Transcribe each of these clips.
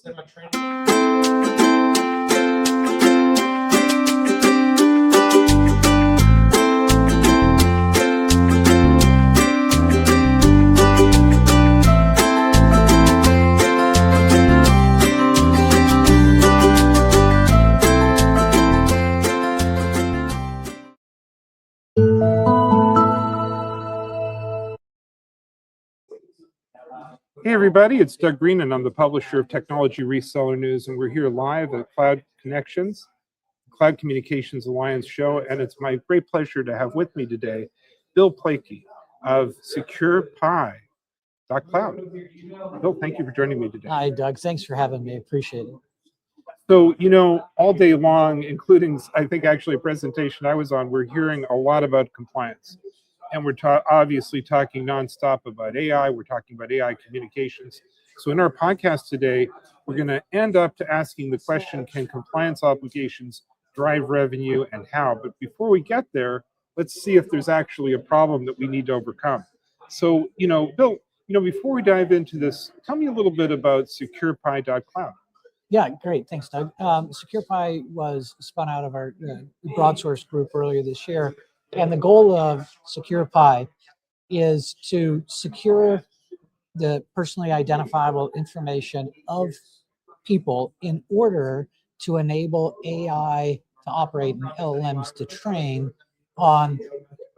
Hey everybody, it's Doug Green and I'm the publisher of Technology Reseller News, and we're here live at Cloud Connections, Cloud Communications Alliance show, and it's my great pleasure to have with me today Bill Placke of SecurePII.Cloud. Bill, thank you for joining me today. Hi Doug, thanks for having me, appreciate it. So, all day long, including I think actually a presentation I was on, we're hearing a lot about compliance. And we're obviously talking nonstop about AI. We're talking about AI communications. So in our podcast today, we're going to end up to asking the question, can compliance obligations drive revenue and how? But before we get there, let's see if there's actually a problem that we need to overcome. So, Bill, before we dive into this, tell me a little bit about SecurePII.Cloud. Yeah, great. Thanks, Doug. SecurePI was spun out of our BroadSource group earlier this year. And the goal of SecurePI is to secure the personally identifiable information of people in order to enable AI to operate and LLMs to train on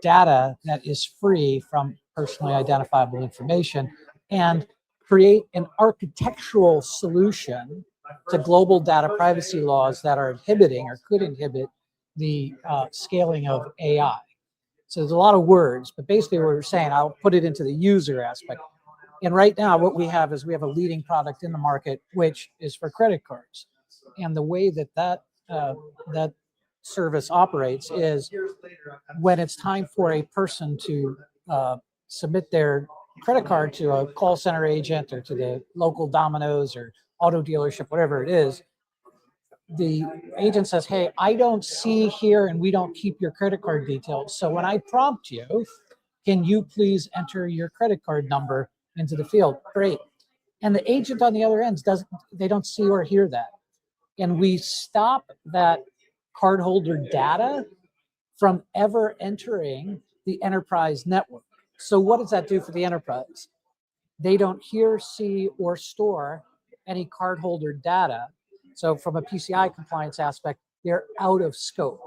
data that is free from personally identifiable information and create an architectural solution to global data privacy laws that are inhibiting or could inhibit the scaling of AI. So there's a lot of words, but basically what we're saying, I'll put it into the user aspect. And right now what we have is we have a leading product in the market, which is for credit cards. And the way that service operates is when it's time for a person to submit their credit card to a call center agent or to the local Domino's or auto dealership, whatever it is, the agent says, hey, I don't see here and we don't keep your credit card details. So when I prompt you, can you please enter your credit card number into the field? Great. And the agent on the other end they don't see or hear that. And we stop that cardholder data from ever entering the enterprise network. So what does that do for the enterprise? They don't hear, see, or store any cardholder data. So from a PCI compliance aspect, they're out of scope.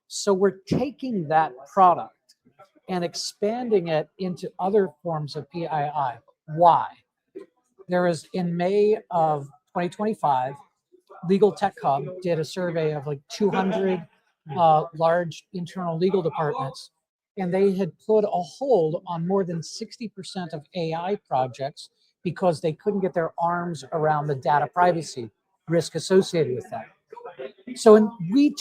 So we're taking that product and expanding it into other forms of PII. Why? There is, in May of 2025, Legal Tech Hub did a survey of like 200 large internal legal departments, and they had put a hold on more than 60% of AI projects because they couldn't get their arms around the data privacy risk associated with that. So we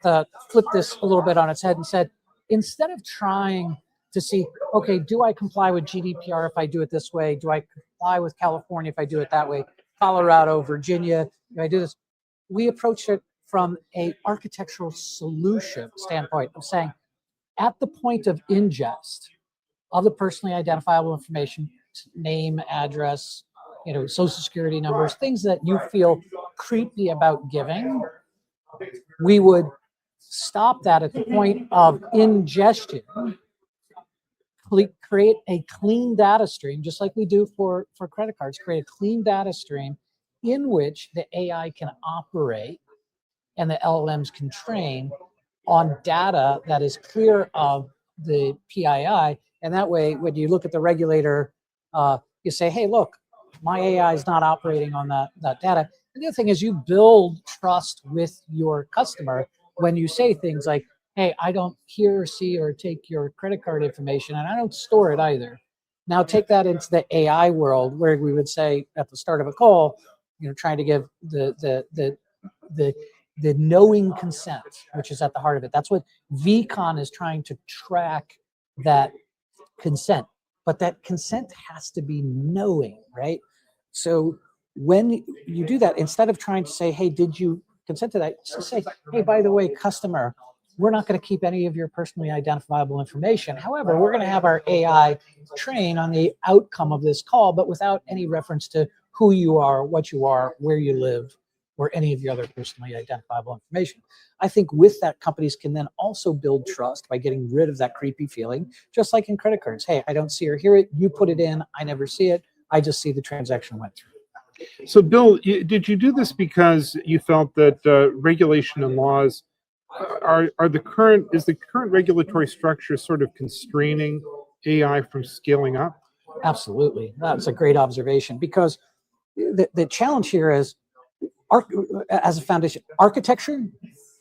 flipped this a little bit on its head and said, instead of trying to see, okay, do I comply with GDPR if I do it this way? Do I comply with California if I do it that way? Colorado, Virginia, if I do this? We approach it from a architectural solution standpoint of saying, at the point of ingest of the personally identifiable information, name, address, social security numbers, things that you feel creepy about giving, we would stop that at the point of ingestion, create a clean data stream, just like we do for credit cards, create a clean data stream in which the AI can operate and the LLMs can train on data that is clear of the PII. And that way, when you look at the regulator, you say, hey, look, my AI is not operating on that data. And the other thing is you build trust with your customer when you say things like, hey, I don't hear, see, or take your credit card information, and I don't store it either. Now take that into the AI world where we would say at the start of a call, trying to give the knowing consent, which is at the heart of it. That's what VCon is trying to track, that consent. But that consent has to be knowing, right? So when you do that, instead of trying to say, hey, did you consent to that? Just say, hey, by the way, customer, we're not going to keep any of your personally identifiable information. However, we're going to have our AI train on the outcome of this call, but without any reference to who you are, what you are, where you live, or any of your other personally identifiable information. I think with that, companies can then also build trust by getting rid of that creepy feeling, just like in credit cards. Hey, I don't see or hear it. You put it in. I never see it. I just see the transaction went through. So, Bill, did you do this because you felt that regulation and laws is the current regulatory structure sort of constraining AI from scaling up? Absolutely. That's a great observation, because the challenge here is, as a foundation, architecture.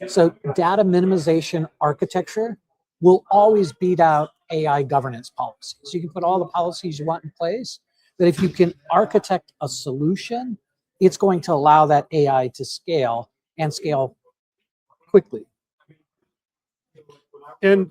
So data minimization architecture will always beat out AI governance policies. So you can put all the policies you want in place, but if you can architect a solution, it's going to allow that AI to scale, and scale quickly. And,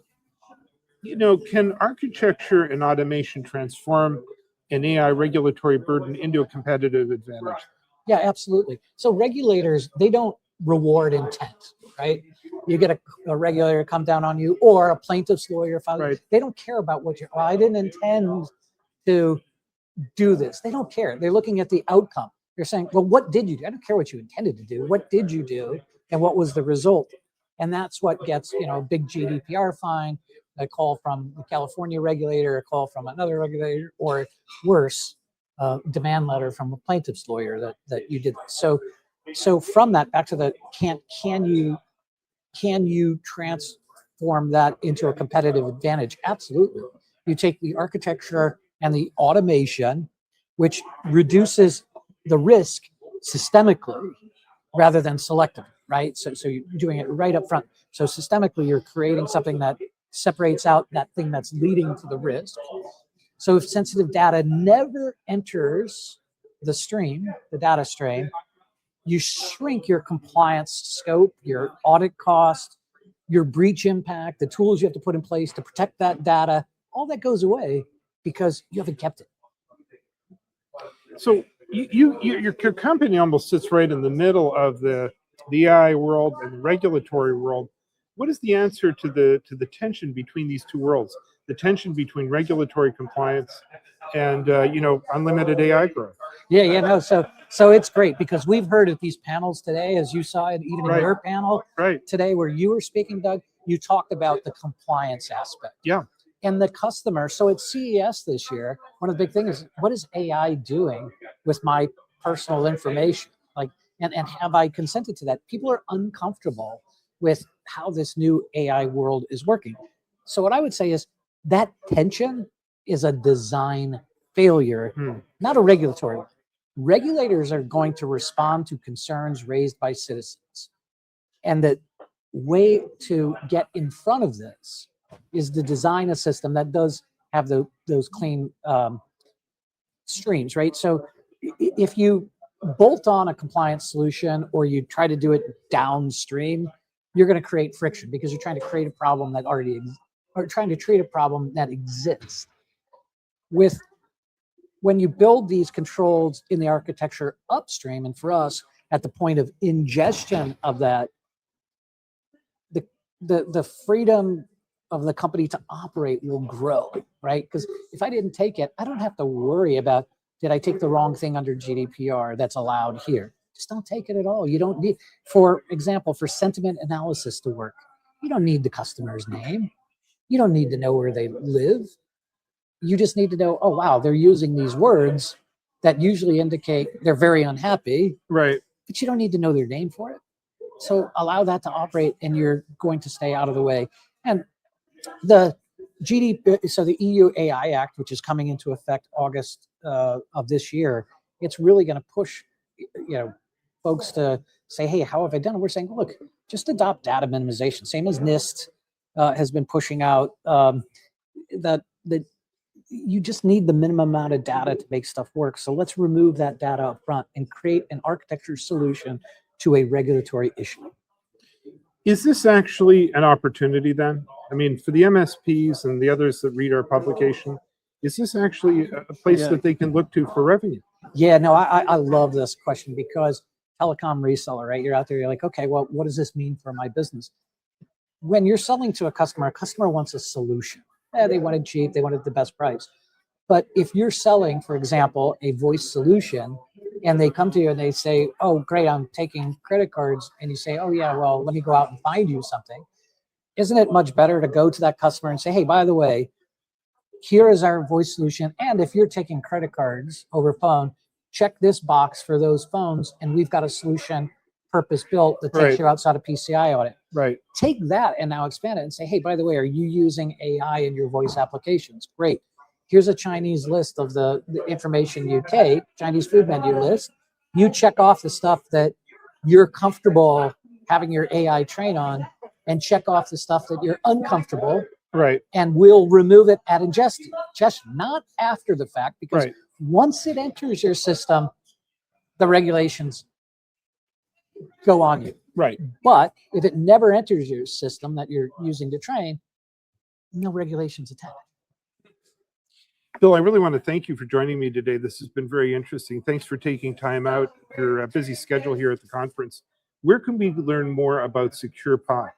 can architecture and automation transform an AI regulatory burden into a competitive advantage? Yeah, absolutely. So regulators, they don't reward intent, right? You get a regulator come down on you, or a plaintiff's lawyer file. Right. They don't care about what you're, well, I didn't intend to do this. They don't care. They're looking at the outcome. They're saying, well, what did you do? I don't care what you intended to do. What did you do? And what was the result? And that's what gets, a big GDPR fine, a call from the California regulator, a call from another regulator, or worse, demand letter from a plaintiff's lawyer that you did this. So from that, back to the can you transform that into a competitive advantage? Absolutely. You take the architecture and the automation, which reduces the risk systemically rather than selectively, right? So you're doing it right up front. So systemically, you're creating something that separates out that thing that's leading to the risk. So if sensitive data never enters the data stream, you shrink your compliance scope, your audit cost, your breach impact, the tools you have to put in place to protect that data. All that goes away because you haven't kept it. So your company almost sits right in the middle of the AI world and the regulatory world. What is the answer to the tension between these two worlds? The tension between regulatory compliance and unlimited AI growth. No. So it's great, because we've heard at these panels today, as you saw it, even in your panel today where you were speaking, Doug, you talked about the compliance aspect. Yeah. And the customer. So at CES this year, one of the big things is, what is AI doing with my personal information? And have I consented to that? People are uncomfortable with how this new AI world is working. So what I would say is that tension is a design failure, not a regulatory one. Regulators are going to respond to concerns raised by citizens. And the way to get in front of this is to design a system that does have those clean streams, right? So if you bolt on a compliance solution, or you try to do it downstream, you're going to create friction, because you're trying to create a problem that or trying to treat a problem that exists. When you build these controls in the architecture upstream, and for us at the point of ingestion of that, the freedom of the company to operate will grow, right? Because if I didn't take it, I don't have to worry about, did I take the wrong thing under GDPR that's allowed here? Just don't take it at all. You don't need, for example, for sentiment analysis to work, you don't need the customer's name. You don't need to know where they live. You just need to know, oh, wow, they're using these words that usually indicate they're very unhappy. Right. But you don't need to know their name for it. So allow that to operate, and you're going to stay out of the way. And the so the EU AI Act, which is coming into effect August of this year, it's really going to push, folks to say, hey, how have I done it? We're saying, look, just adopt data minimization. Same as NIST has been pushing out, that you just need the minimum amount of data to make stuff work. So let's remove that data up front and create an architecture solution to a regulatory issue. Is this actually an opportunity then? I mean, for the MSPs and the others that read our publication, is this actually a place that they can look to for revenue? Yeah, no, I love this question, because telecom reseller, right? You're out there, you're like, okay, well, what does this mean for my business? When you're selling to a customer wants a solution. They want it cheap, they wanted the best price. But if you're selling, for example, a voice solution, and they come to you and they say, oh, great, I'm taking credit cards. And you say, oh, yeah, well, let me go out and find you something. Isn't it much better to go to that customer and say, hey, by the way, here is our voice solution. And if you're taking credit cards over phone, check this box for those phones. And we've got a solution purpose built that takes you outside of PCI audit. Right. Take that and now expand it and say, hey, by the way, are you using AI in your voice applications? Great. Here's a Chinese list of the information you take, Chinese food menu list. You check off the stuff that you're comfortable having your AI train on, and check off the stuff that you're uncomfortable. Right. And we'll remove it at ingestion, just not after the fact, because once it enters your system, the regulations go on you. Right. But if it never enters your system that you're using to train, no regulations attached. Bill, I really want to thank you for joining me today. This has been very interesting. Thanks for taking time out your busy schedule here at the conference. Where can we learn more about SecurePI?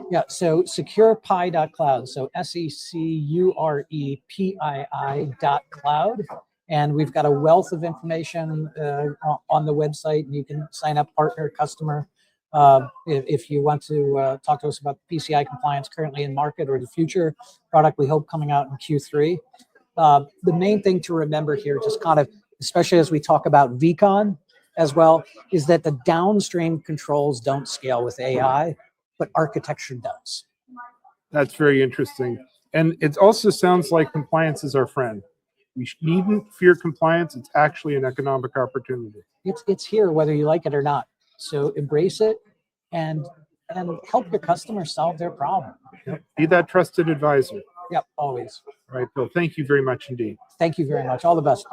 Yeah, so SecurePII.Cloud, so SecurePII.Cloud. And we've got a wealth of information on the website, and you can sign up partner, customer. If you want to talk to us about PCI compliance currently in market or the future product we hope coming out in Q3. The main thing to remember here, just kind of, especially as we talk about VCon as well, is that the downstream controls don't scale with AI, but architecture does. That's very interesting. And it also sounds like compliance is our friend. We needn't fear compliance. It's actually an economic opportunity. It's here whether you like it or not. So embrace it and help your customers solve their problem. Yep. Be that trusted advisor. Yep, always. All right, Bill, thank you very much indeed. Thank you very much. All the best.